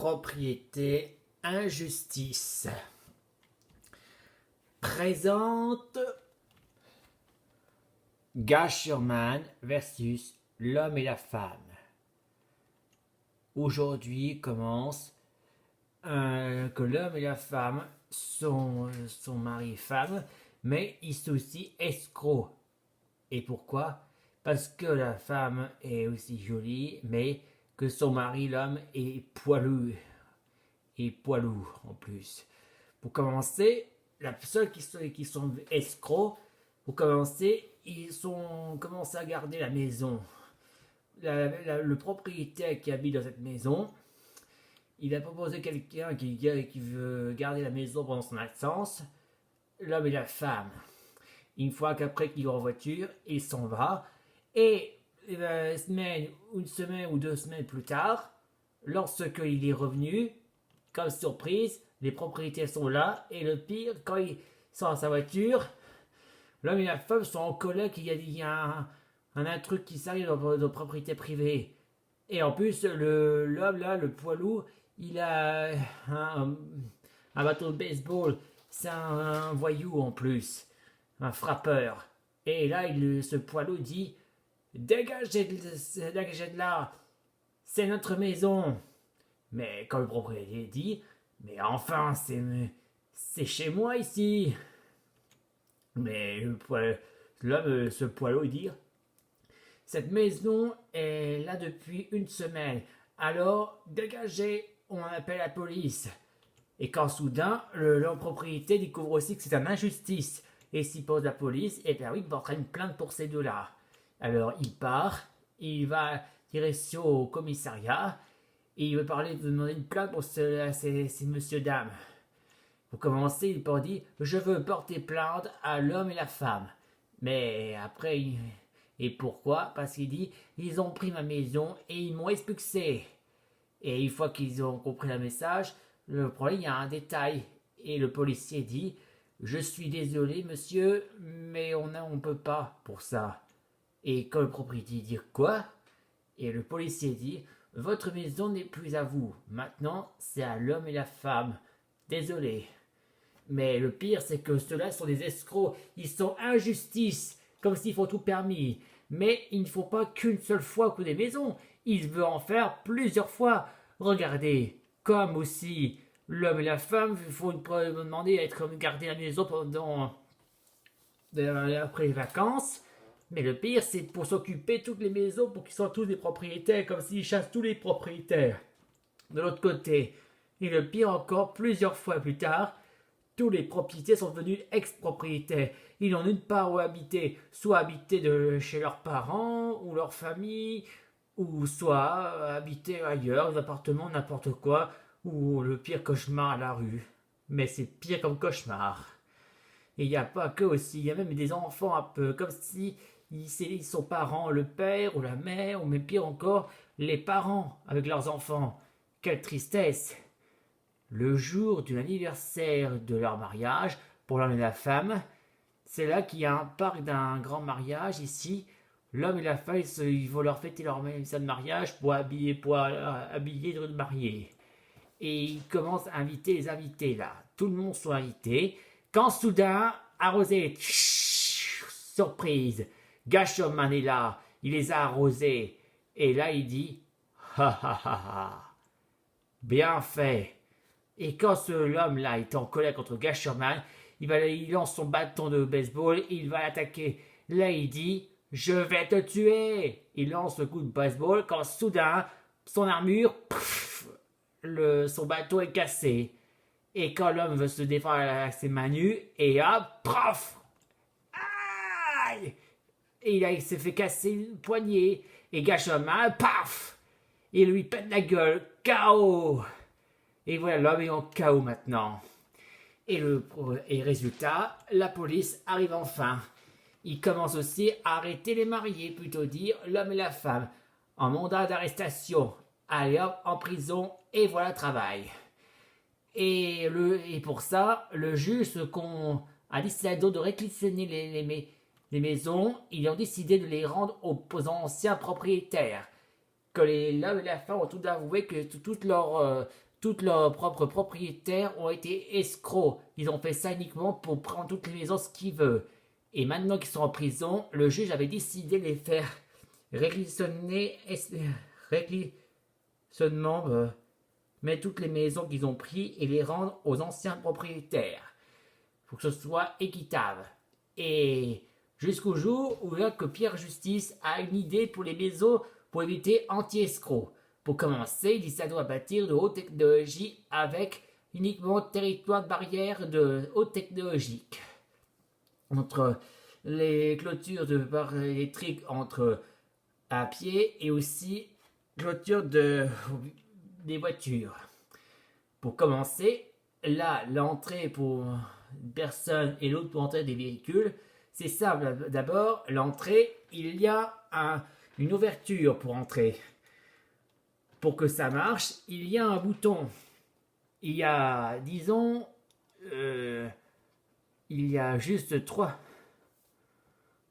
Propriété, injustice. Présente Gasherman versus l'homme et la femme. Aujourd'hui commence que l'homme et la femme sont mari et femme, mais ils sont aussi escrocs. Et pourquoi? Parce que la femme est aussi jolie, mais que son mari, l'homme, est poilu. Et poilu en plus. Pour commencer, la seule qui sont escrocs, pour commencer, ils ont commencé à garder la maison. Le propriétaire qui habite dans cette maison, il a proposé quelqu'un qui veut garder la maison pendant son absence, l'homme et la femme. Une fois qu'après qu'il est en voiture, il s'en va. Et une semaine ou 2 semaines plus tard, lorsqu'il est revenu, comme surprise, les propriétaires sont là. Et le pire, quand ils sont dans sa voiture, l'homme et la femme sont en colère qu'il y a un truc qui s'arrive dans nos propriétés privées. Et en plus, l'homme là, le poilu, il a un bâton de baseball. C'est un voyou en plus, un frappeur. Et là, ce poilu dit: dégagez de là, c'est notre maison. Mais quand le propriétaire dit: mais enfin, c'est chez moi ici. Mais l'homme, ce poilu, dit: cette maison est là depuis une semaine, alors dégagez, on appelle la police. Et quand soudain, le propriétaire découvre aussi que c'est une injustice, et s'il pose la police, et bien oui, il portera une plainte pour ces deux-là. Alors il part, il va direction au commissariat, et il veut demander une plainte pour ces monsieur dames. Pour commencer, il peut dire: je veux porter plainte à l'homme et la femme. Mais après, et pourquoi? Parce qu'il dit: ils ont pris ma maison et ils m'ont expulsé. Et une fois qu'ils ont compris le message, le problème, il y a un détail. Et le policier dit: je suis désolé monsieur, mais on peut pas pour ça. Et quand le propriétaire dit: quoi? Et le policier dit: votre maison n'est plus à vous. Maintenant, c'est à l'homme et la femme. Désolé. Mais le pire, c'est que ceux-là sont des escrocs. Ils sont injustice, comme s'ils font tout permis. Mais ils ne font pas qu'une seule fois coup des maisons. Ils veulent en faire plusieurs fois. Regardez, comme aussi l'homme et la femme, il faut me demander à être garder la maison après les vacances. Mais le pire, c'est pour s'occuper de toutes les maisons, pour qu'ils soient tous des propriétaires, comme s'ils chassent tous les propriétaires. De l'autre côté, et le pire encore, plusieurs fois plus tard, tous les propriétaires sont devenus ex-propriétaires. Ils n'ont nulle part où habiter, soit habiter chez leurs parents ou leur famille, ou soit habiter ailleurs, des appartements, n'importe quoi, ou le pire cauchemar à la rue. Mais c'est pire comme cauchemar. Et il n'y a pas que aussi, il y a même des enfants un peu, comme si ils sont parents, le père ou la mère, ou même pire encore, les parents avec leurs enfants. Quelle tristesse! Le jour de l'anniversaire de leur mariage, pour l'homme et la femme, c'est là qu'il y a un parc d'un grand mariage ici. L'homme et la femme, ils vont leur fêter leur anniversaire de mariage pour habiller de mariés. Et ils commencent à inviter les invités là. Tout le monde sont invités. Quand soudain, arrosé, surprise, Gasherman est là, il les a arrosés. Et là, il dit: ha ha ha ha, bien fait. Et quand l'homme-là est en colère contre Gasherman, il lance son bâton de baseball, il va l'attaquer. Là, il dit: je vais te tuer. Il lance le coup de baseball quand soudain, son armure, son bâton est cassé. Et quand l'homme veut se défendre avec ses mains nues, et hop, prof! Aïe! Et il s'est fait casser le poignet. Et Gasherman, paf! Il lui pète la gueule, KO! Et voilà, l'homme est en KO maintenant. Et résultat, la police arrive enfin. Il commence aussi à arrêter les mariés, plutôt dire l'homme et la femme, en mandat d'arrestation. Allez hop, en prison, et voilà travail. Et pour ça, le juge, ce qu'on a décidé de réquisitionner les maisons, ils ont décidé de les rendre aux anciens propriétaires. Que l'homme et la femme ont tout avoué que tous leurs propres propriétaires ont été escrocs. Ils ont fait ça uniquement pour prendre toutes les maisons ce qu'ils veulent. Et maintenant qu'ils sont en prison, le juge avait décidé de les faire réquisitionner, réquisitionnement, mettre toutes les maisons qu'ils ont prises et les rendre aux anciens propriétaires. Il faut que ce soit équitable. Et jusqu'au jour où là que Pierre Justice a une idée pour les maisons pour éviter anti-escrocs. Pour commencer, il dit ça doit bâtir de haute technologie avec uniquement territoire de barrière de haute technologie. Entre les clôtures de barres électriques entre à pied et aussi clôture des voitures. Pour commencer, là, l'entrée pour une personne et l'autre pour entrer des véhicules, c'est simple. D'abord, l'entrée, il y a une ouverture pour entrer. Pour que ça marche, il y a un bouton. Il y a, disons, il y a juste 3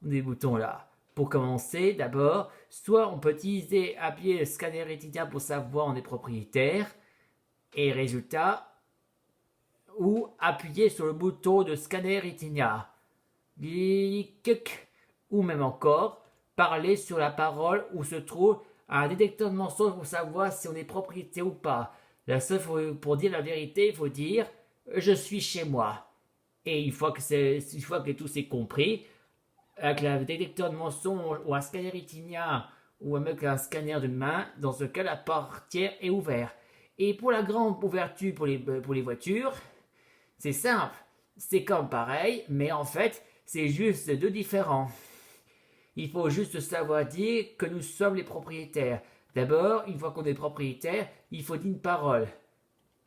des boutons là. Pour commencer, d'abord, soit on peut utiliser appuyer le scanner Retina pour savoir on est propriétaire, et résultat, ou appuyer sur le bouton de scanner Retina, ou même encore, parler sur la parole où se trouve un détecteur de mensonges pour savoir si on est propriétaire ou pas. La seule pour dire la vérité, il faut dire je suis chez moi. Et une fois que tout c'est compris, avec un détecteur de mensonges ou un scanner Retina ou avec un scanner de main, dans ce cas la portière est ouverte. Et pour la grande ouverture pour les voitures, c'est simple, c'est comme pareil, mais en fait c'est juste 2 différents. Il faut juste savoir dire que nous sommes les propriétaires. D'abord, une fois qu'on est propriétaire, il faut dire une parole.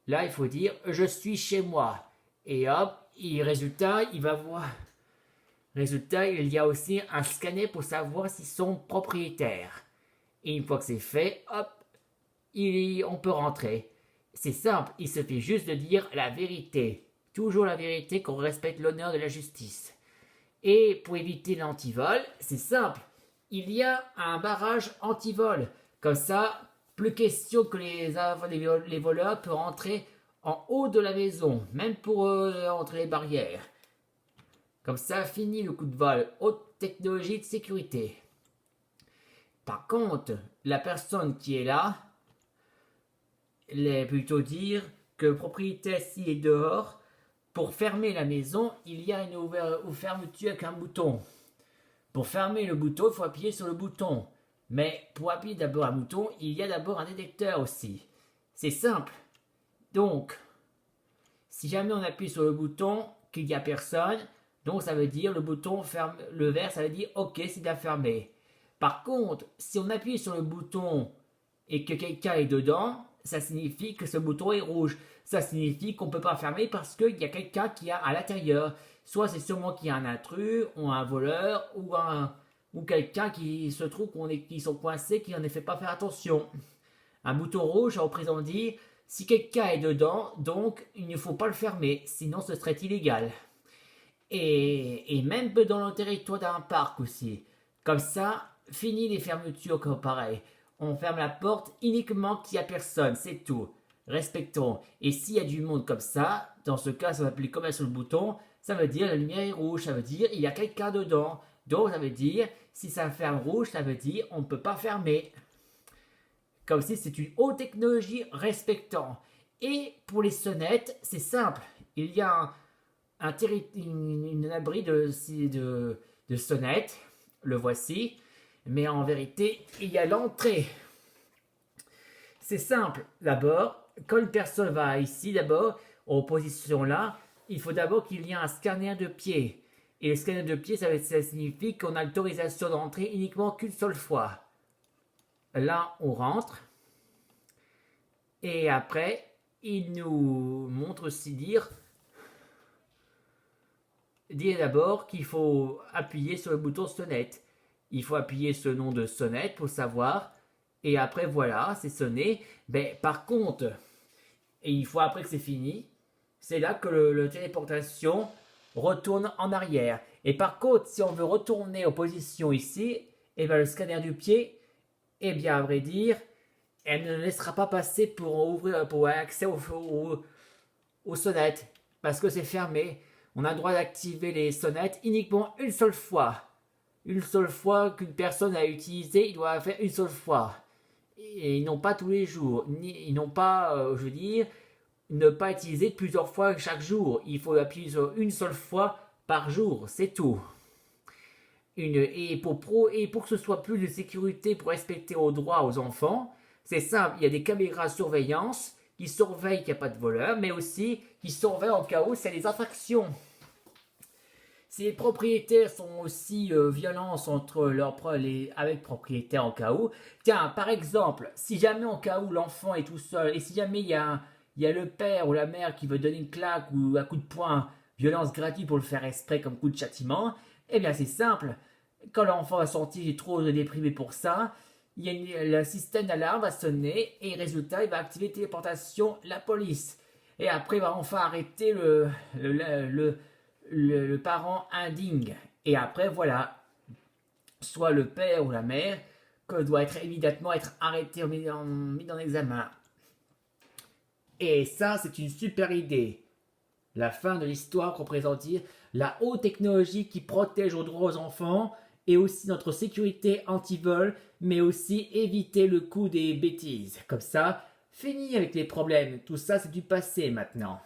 Là, il faut dire « je suis chez moi ». Et hop, résultat, il va voir. Résultat, il y a aussi un scanner pour savoir s'ils sont propriétaires. Et une fois que c'est fait, hop, on peut rentrer. C'est simple, il suffit juste de dire la vérité. Toujours la vérité, qu'on respecte l'honneur de la justice. Et pour éviter l'antivol, c'est simple. Il y a un barrage antivol. Comme ça, plus question que les voleurs peuvent rentrer en haut de la maison, même pour entrer les barrières. Comme ça, fini le coup de vol. Haute technologie de sécurité. Par contre, la personne qui est là, elle est plutôt dire que le propriétaire s'il est dehors. Pour fermer la maison, il y a une fermeture avec un bouton. Pour fermer le bouton, il faut appuyer sur le bouton. Mais pour appuyer d'abord un bouton, il y a d'abord un détecteur aussi. C'est simple. Donc, si jamais on appuie sur le bouton, qu'il n'y a personne, donc ça veut dire le bouton ferme, le vert, ça veut dire ok, c'est bien fermé. Par contre, si on appuie sur le bouton et que quelqu'un est dedans, ça signifie que ce bouton est rouge. Ça signifie qu'on ne peut pas fermer parce qu'il y a quelqu'un qui est à l'intérieur. Soit c'est sûrement qu'il y a un intrus, ou un voleur, ou quelqu'un qui se trouve qui sont coincés, qui n'en fait pas faire attention. Un bouton rouge, ça représente dire, si quelqu'un est dedans, donc il ne faut pas le fermer, sinon ce serait illégal. Et même dans le territoire d'un parc aussi. Comme ça, fini les fermetures comme pareil. On ferme la porte uniquement qu'il n'y a personne, c'est tout. Respectons. Et s'il y a du monde comme ça, dans ce cas, ça va appeler comme sur le bouton, ça veut dire la lumière est rouge, ça veut dire il y a quelqu'un dedans. Donc ça veut dire, si ça ferme rouge, ça veut dire on ne peut pas fermer. Comme si c'est une haute technologie respectant. Et pour les sonnettes, c'est simple. Il y a un abri de sonnettes, le voici. Mais en vérité, il y a l'entrée. C'est simple. D'abord, quand une personne va ici, d'abord, en position là, il faut d'abord qu'il y ait un scanner de pied. Et le scanner de pied, ça signifie qu'on a l'autorisation d'entrer uniquement qu'une seule fois. Là, on rentre. Et après, il nous montre aussi dire d'abord qu'il faut appuyer sur le bouton sonnette. Il faut appuyer ce nom de sonnette pour savoir. Et après, voilà, c'est sonné. Mais par contre, et il faut après que c'est fini, c'est là que le téléportation retourne en arrière. Et par contre, si on veut retourner aux positions ici, et bien le scanner du pied, eh bien à vrai dire, Elle ne laissera pas passer pour accès aux sonnettes parce que c'est fermé. On a le droit d'activer les sonnettes uniquement une seule fois. Une seule fois qu'une personne a utilisé, il doit la faire une seule fois. Et non pas tous les jours. Ils n'ont pas, je veux dire, ne pas utiliser plusieurs fois chaque jour. Il faut appuyer sur une seule fois par jour, c'est tout. Et pour que ce soit plus de sécurité pour respecter aux droits aux enfants, c'est simple, il y a des caméras de surveillance qui surveillent qu'il n'y a pas de voleurs, mais aussi qui surveillent en cas où c'est des infractions. Si les propriétaires sont aussi violents avec propriétaires en cas où, tiens, par exemple, si jamais en cas où l'enfant est tout seul et si jamais il y a le père ou la mère qui veut donner une claque ou un coup de poing, violence gratuite pour le faire exprès comme coup de châtiment, eh bien c'est simple. Quand l'enfant va sortir trop déprimé pour ça, le système d'alarme va sonner et résultat, il va activer téléportation, la police. Et après, il va enfin arrêter le parent indigne. Et après, voilà, soit le père ou la mère que doit être immédiatement être arrêté ou mis en examen. Et ça, c'est une super idée. La fin de l'histoire représente la haute technologie qui protège aux droits aux enfants et aussi notre sécurité anti-vol, mais aussi éviter le coup des bêtises. Comme ça, fini avec les problèmes. Tout ça, c'est du passé maintenant.